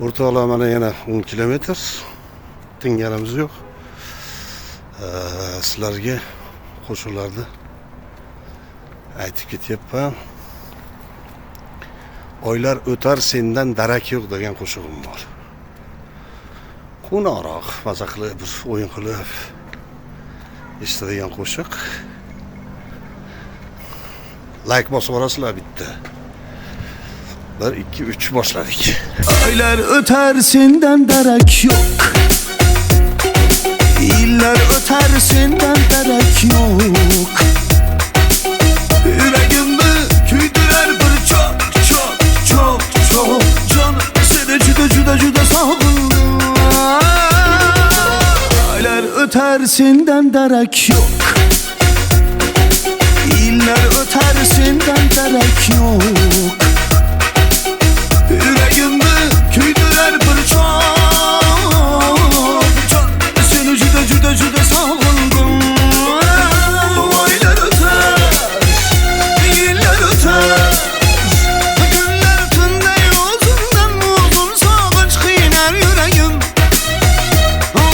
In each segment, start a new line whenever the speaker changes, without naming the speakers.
O'rtoqlar, mana yana 10 kilometr. Tinganimiz yo'q. Sizlarga qo'shiqlarni aytib ketyapman. Oylar o'tar sendan darak yo'q degan qo'shig'im bor. Qo'noqroq, maza qilib, bir o'yin qilib eshitadigan qo'shiq. Like bosib orasizlar bitta. 1 2 3 boshladik.
Aylar öter senden darak yok. Yıllar öter senden darak yok. Yüreğimi küydüler bir çok can. Seni cüda sağladım. Aylar öter senden darak yok. Yıllar öter senden darak yok. Yüreğimi küydüler bir çok can. Seni cüda sağladım. Aylar öter, yıllar öter. Günler tünde uzundan uzun sağınç kıynar yüreğim.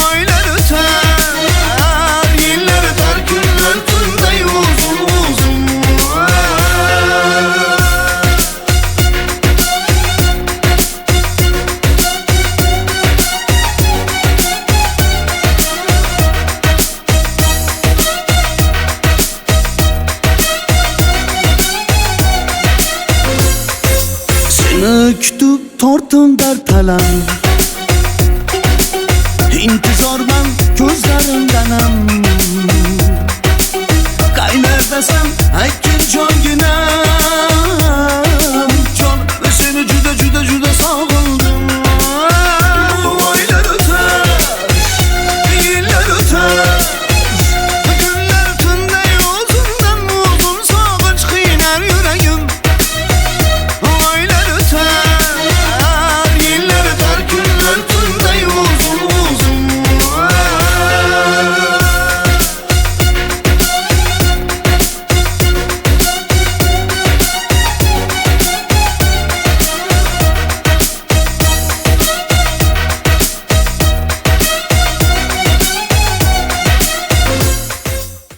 Aylar öter, yıllar öter. Günler tünde uzun. Kütüp tortum dert alan, intizorman gözlerimdenem. Kayner desem aytkin joygina.